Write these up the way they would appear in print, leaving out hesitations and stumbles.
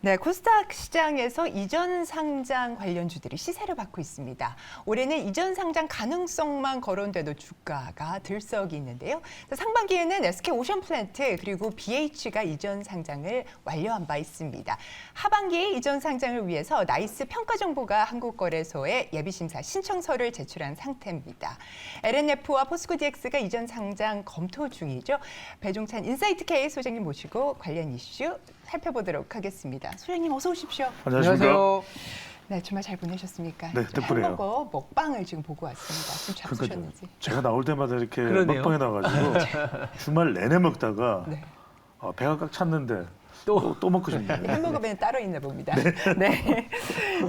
네, 코스닥 시장에서 이전 상장 관련주들이 시세를 받고 있습니다. 올해는 이전 상장 가능성만 거론돼도 주가가 들썩이 있는데요. 상반기에는 SK오션플랜트 그리고 BH가 이전 상장을 완료한 바 있습니다. 하반기에 이전 상장을 위해서 나이스 평가정보가 한국거래소에 예비심사 신청서를 제출한 상태입니다. LNF와 포스코DX가 이전 상장 검토 중이죠. 배종찬 인사이트K 소장님 모시고 관련 이슈 살펴보도록 하겠습니다. 소장님 어서 오십시오. 안녕하세요. 네, 주말 잘 보내셨습니까? 네, 덕분에요. 햄버거 먹방을 지금 보고 왔습니다. 좀 잡수셨는지. 제가 나올 때마다 이렇게 그러네요. 먹방에 나와가지고 주말 내내 먹다가 네. 배가 꽉 찼는데 또 먹고 싶네요. 햄버거 배는 따로 있나 봅니다. 네.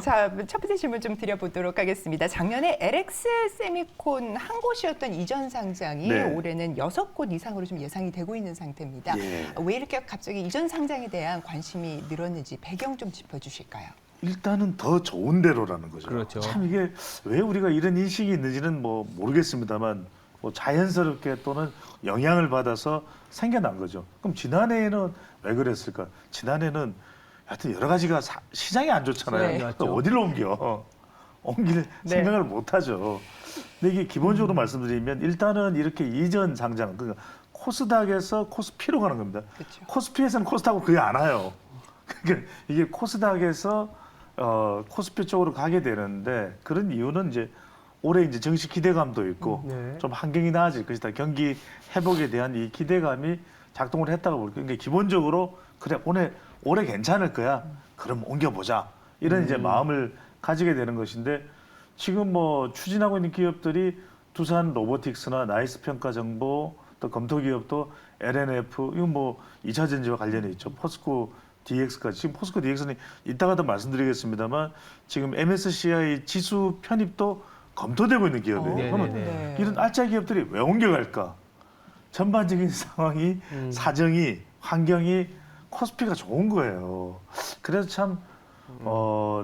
자, 첫 번째 질문 좀 드려보도록 하겠습니다. 작년에 LX 세미콘 한 곳이었던 이전 상장이 네. 올해는 6곳 이상으로 좀 예상이 되고 있는 상태입니다. 예. 왜 이렇게 갑자기 이전 상장에 대한 관심이 늘었는지 배경 좀 짚어주실까요? 일단은 더 좋은 대로라는 거죠. 그렇죠. 참 이게 왜 우리가 이런 인식이 있는지는 모르겠습니다만 자연스럽게 또는 영향을 받아서 생겨난 거죠. 그럼 지난해에는 왜 그랬을까? 지난해는 하여튼 여러 가지가 시장이 안 좋잖아요. 네. 그러니까 어디를 옮길 네. 생각을 못 하죠. 근데 이게 기본적으로 말씀드리면 일단은 이렇게 이전 상장, 그러니까 코스닥에서 코스피로 가는 겁니다. 그렇죠. 코스피에서는 코스닥하고 거의 안 와요. 그러니까 이게 코스닥에서 코스피 쪽으로 가게 되는데 그런 이유는 이제 올해 이제 정식 기대감도 있고 네. 좀 환경이 나아질 것이다. 경기 회복에 대한 이 기대감이 작동을 했다고 볼게요. 그러니까 기본적으로 그래 올해 괜찮을 거야. 그럼 옮겨보자. 이런 이제 마음을 가지게 되는 것인데 지금 추진하고 있는 기업들이 두산 로보틱스나 나이스 평가 정보 또 검토 기업도 LNF 이건 2차 전지와 관련이 있죠. 포스코 DX까지 지금 포스코 DX는 이따가도 말씀드리겠습니다만 지금 MSCI 지수 편입도 검토되고 있는 기업이에요. 그러면 네. 이런 알짜 기업들이 왜 옮겨갈까? 전반적인 상황이 사정이 환경이 코스피가 좋은 거예요. 그래서 참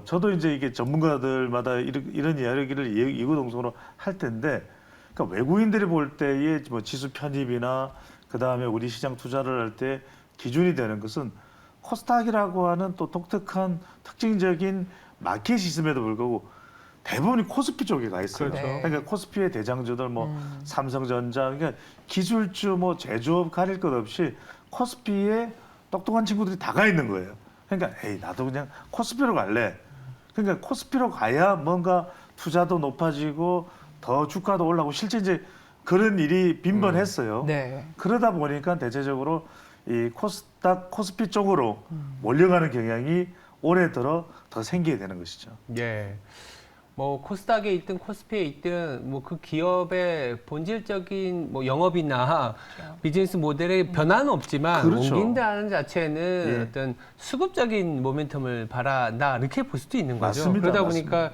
저도 이제 이게 전문가들마다 이런 이야기를 이구동성으로 할 텐데, 그러니까 외국인들이 볼 때의 지수 편입이나 그 다음에 우리 시장 투자를 할 때 기준이 되는 것은 코스닥이라고 하는 또 독특한 특징적인 마켓이 있음에도 불구하고 대부분이 코스피 쪽에 가 있어요. 그렇죠. 그러니까 코스피의 대장주들 삼성전자, 그러니까 기술주 제조업 가릴 것 없이 코스피에 똑똑한 친구들이 다 가 있는 거예요. 그러니까 에이 나도 그냥 코스피로 갈래. 그러니까 코스피로 가야 뭔가 투자도 높아지고 더 주가도 올라가고 실제 이제 그런 일이 빈번했어요. 네. 그러다 보니까 대체적으로 이 코스닥 코스피 쪽으로 몰려가는 경향이 올해 들어 더 생기게 되는 것이죠. 예. 코스닥에 있든 코스피에 있든 그 기업의 본질적인 영업이나 그렇죠. 비즈니스 모델의 변화는 없지만 그렇죠. 옮긴다는 자체는 예. 어떤 수급적인 모멘텀을 바란다 이렇게 볼 수도 있는 거죠. 맞습니다. 그러다 맞습니다.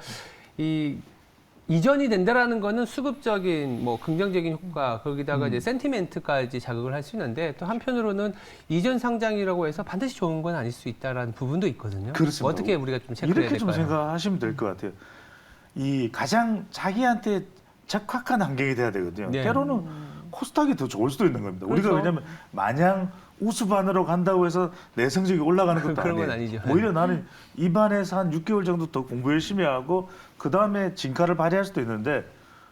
보니까 이전이 된다라는 거는 수급적인 긍정적인 효과 거기다가 이제 센티멘트까지 자극을 할 수 있는데 또 한편으로는 이전 상장이라고 해서 반드시 좋은 건 아닐 수 있다라는 부분도 있거든요. 그렇습니다. 어떻게 우리가 좀 체크해야 이렇게 될까요? 좀 생각하시면 될 것 같아요. 이 가장 자기한테 적합한 환경이 돼야 되거든요. 네. 때로는 코스닥이 더 좋을 수도 있는 겁니다. 우리가 그렇죠. 왜냐하면 마냥 우수반으로 간다고 해서 내 성적이 올라가는 것도 그런 건 아니에요. 아니죠. 오히려 나는 입안에서 한 6개월 정도 더 공부 열심히 하고 그 다음에 진가를 발휘할 수도 있는데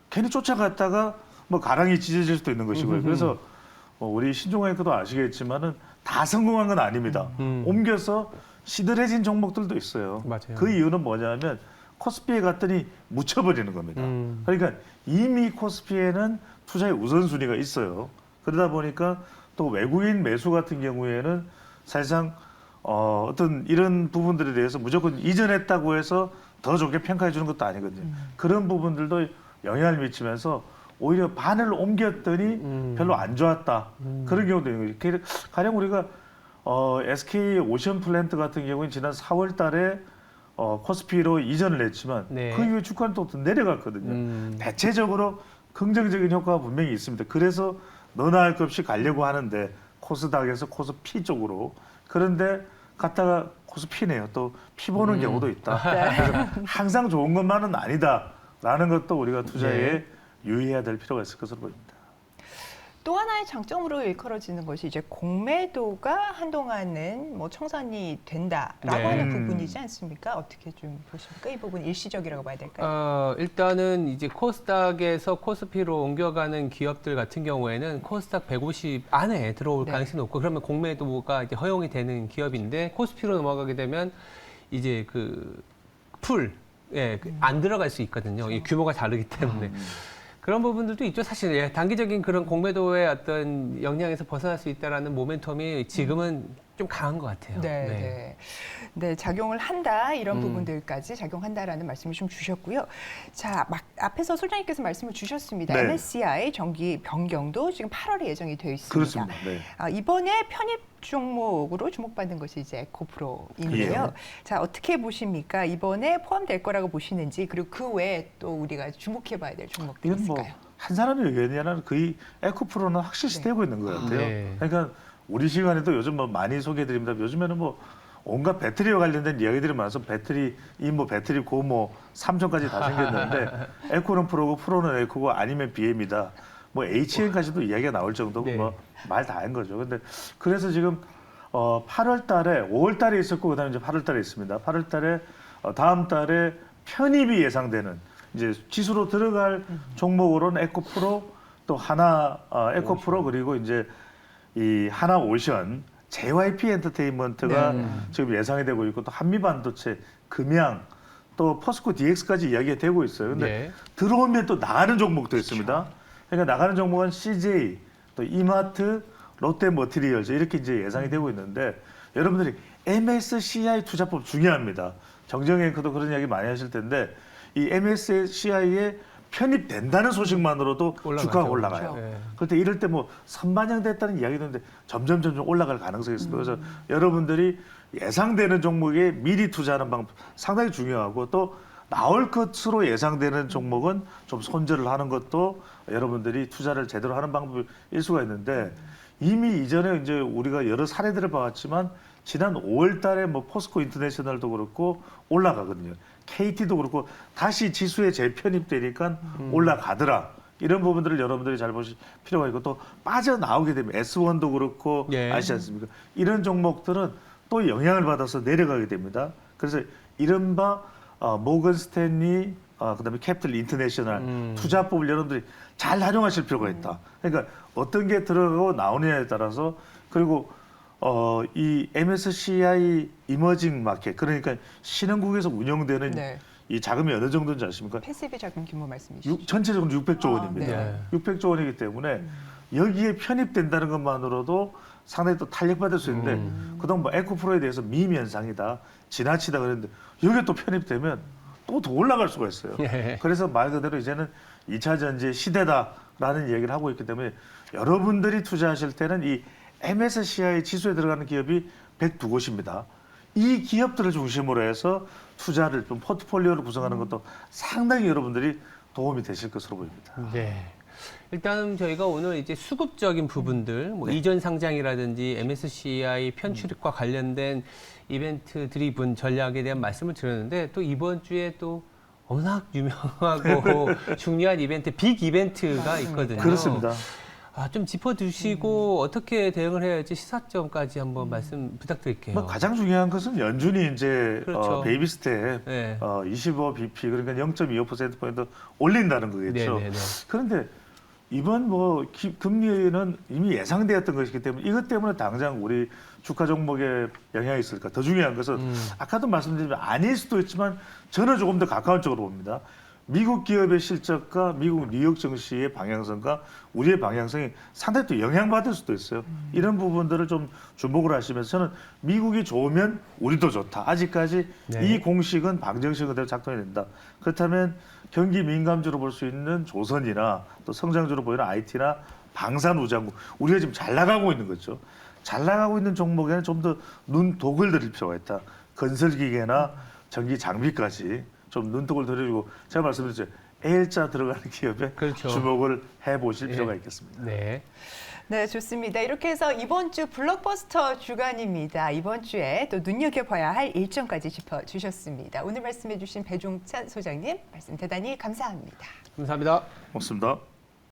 괜히 쫓아갔다가 가랑이 찢어질 수도 있는 것이고요. 그래서 우리 신종환께도 아시겠지만은 다 성공한 건 아닙니다. 옮겨서 시들해진 종목들도 있어요. 맞아요. 그 이유는 뭐냐면 코스피에 갔더니 묻혀버리는 겁니다. 그러니까 이미 코스피에는 투자의 우선순위가 있어요. 그러다 보니까 또 외국인 매수 같은 경우에는 사실상 어떤 이런 부분들에 대해서 무조건 이전했다고 해서 더 좋게 평가해 주는 것도 아니거든요. 그런 부분들도 영향을 미치면서 오히려 반을 옮겼더니 별로 안 좋았다. 그런 경우도 있는 거죠. 가령 우리가 SK 오션플랜트 같은 경우는 지난 4월 달에 코스피로 이전을 했지만 네. 그 이후에 주가는 또 내려갔거든요. 대체적으로 긍정적인 효과가 분명히 있습니다. 그래서 너나 할 것 없이 가려고 하는데 코스닥에서 코스피 쪽으로. 그런데 갔다가 코스피네요. 또 피 보는 경우도 있다. 그래서 항상 좋은 것만은 아니다. 라는 것도 우리가 투자에 유의해야 될 필요가 있을 것으로 보입니다. 또 하나의 장점으로 일컬어지는 것이 이제 공매도가 한동안은 뭐 청산이 된다라고 네. 하는 부분이지 않습니까? 어떻게 좀 보십니까? 이 부분 일시적이라고 봐야 될까요? 일단은 이제 코스닥에서 코스피로 옮겨가는 기업들 같은 경우에는 코스닥 150 안에 들어올 네. 가능성이 높고 그러면 공매도가 이제 허용이 되는 기업인데 코스피로 넘어가게 되면 이제 안 들어갈 수 있거든요. 이 규모가 다르기 때문에. 그런 부분들도 있죠. 사실 단기적인 그런 공매도의 어떤 영향에서 벗어날 수 있다라는 모멘텀이 지금은 좀 강한 것 같아요. 네, 작용을 한다 이런 부분들까지 작용한다라는 말씀을 좀 주셨고요. 자, 막 앞에서 소장님께서 말씀을 주셨습니다. 네. MSCI 정기 변경도 지금 8월에 예정이 되어 있습니다. 그렇습니다. 네. 이번에 편입 종목으로 주목받는 것이 이제 에코프로인데요. 예. 자, 어떻게 보십니까? 이번에 포함될 거라고 보시는지 그리고 그 외에 또 우리가 주목해봐야 될 종목들이 이건 뭐 있을까요? 한 사람의 의견이라는 거의 에코프로는 확실시되고 있는 것 같아요. 네. 그러니까 우리 시간에도 요즘 뭐 많이 소개해드립니다. 요즘에는 뭐 온갖 배터리와 관련된 이야기들이 많아서 배터리 고모 3종까지 다 생겼는데 에코는 프로고 프로는 에코고 아니면 BM이다. 뭐 HN까지도 이야기가 나올 정도고 네. 뭐 말 다 한 거죠. 근데 그래서 지금 8월 달에 5월 달에 있었고 그다음에 이제 8월 달에 있습니다. 8월 달에 다음 달에 편입이 예상되는 이제 지수로 들어갈 종목으로는 에코프로 또 하나 에코프로 그리고 이제 이 하나오션 JYP 엔터테인먼트가 지금 예상이 되고 있고 또 한미반도체, 금양 또 포스코 DX까지 이야기가 되고 있어요. 근데 들어오면 또 나가는 종목도 있습니다. 그러니까 나가는 종목은 CJ, 또 이마트, 롯데머티리얼즈 이렇게 이제 예상이 되고 있는데 여러분들이 MSCI 투자법 중요합니다. 정정 앵커도 그런 이야기 많이 하실 텐데 이 MSCI에 편입된다는 소식만으로도 주가가 올라가요. 네. 그런데 이럴 때 뭐 선반영됐다는 이야기도 있는데 점점 올라갈 가능성이 있습니다. 그래서 여러분들이 예상되는 종목에 미리 투자하는 방법 상당히 중요하고 또 나올 것으로 예상되는 종목은 좀 손절을 하는 것도 여러분들이 투자를 제대로 하는 방법일 수가 있는데 이미 이전에 이제 우리가 여러 사례들을 봐왔지만 지난 5월 달에 뭐 포스코 인터내셔널도 그렇고 올라가거든요. KT도 그렇고 다시 지수에 재편입되니까 올라가더라. 이런 부분들을 여러분들이 잘 보실 필요가 있고 또 빠져나오게 되면 S1도 그렇고 아시지 않습니까? 이런 종목들은 또 영향을 받아서 내려가게 됩니다. 그래서 이른바 모건 스탠리 그다음에 캐피털 인터내셔널 투자법을 여러분들이 잘 활용하실 필요가 있다. 그러니까 어떤 게 들어가고 나오느냐에 따라서 그리고 이 MSCI 이머징 마켓 그러니까 신흥국에서 운영되는 이 자금이 어느 정도인지 아십니까? 패시브 자금 규모 말씀이시죠? 전체적으로 600조 원입니다. 네. 600조 원이기 때문에 여기에 편입된다는 것만으로도 상당히 또 탄력받을 수 있는데 그동안 뭐 에코프로에 대해서 밈 현상이다, 지나치다 그랬는데 여기에 또 편입되면 또 더 올라갈 수가 있어요. 그래서 말 그대로 이제는 2차 전지의 시대다라는 얘기를 하고 있기 때문에 여러분들이 투자하실 때는 이 MSCI 지수에 들어가는 기업이 102곳입니다. 이 기업들을 중심으로 해서 투자를 좀 포트폴리오를 구성하는 것도 상당히 여러분들이 도움이 되실 것으로 보입니다. 네. 일단 저희가 오늘 이제 수급적인 부분들, 뭐 이전 상장이라든지 MSCI 편출입과 관련된 이벤트 드리븐 전략에 대한 말씀을 드렸는데 또 이번 주에 또 워낙 유명하고 중요한 이벤트, 빅 이벤트가 있거든요. 그렇습니다. 좀 짚어주시고 어떻게 대응을 해야 할지 시사점까지 한번 말씀 부탁드릴게요. 뭐 가장 중요한 것은 연준이 이제 그렇죠. 베이비 스텝 25bp 그러니까 0.25%포인트 올린다는 거겠죠. 네네네. 그런데 이번 뭐 금리는 이미 예상되었던 것이기 때문에 이것 때문에 당장 우리 주가 종목에 영향이 있을까? 더 중요한 것은 아까도 말씀드리면 아닐 수도 있지만 저는 조금 더 가까운 쪽으로 봅니다. 미국 기업의 실적과 미국 뉴욕 증시의 방향성과 우리의 방향성이 상당히 또 영향받을 수도 있어요. 이런 부분들을 좀 주목을 하시면서 저는 미국이 좋으면 우리도 좋다. 아직까지 이 공식은 방정식 그대로 작동이 된다. 그렇다면 경기 민감주로 볼 수 있는 조선이나 또 성장주로 보이는 IT나 방산우장국 우리가 지금 잘 나가고 있는 거죠. 잘 나가고 있는 종목에는 좀 더 눈독을 들일 필요가 있다. 건설기계나 전기 장비까지 좀 눈독을 들여주고 제가 말씀드렸죠. L자 들어가는 기업에 주목을 해보실 필요가 있겠습니다. 네. 네, 좋습니다. 이렇게 해서 이번 주 블록버스터 주간입니다. 이번 주에 또 눈여겨봐야 할 일정까지 짚어주셨습니다. 오늘 말씀해주신 배종찬 소장님 말씀 대단히 감사합니다. 감사합니다. 고맙습니다.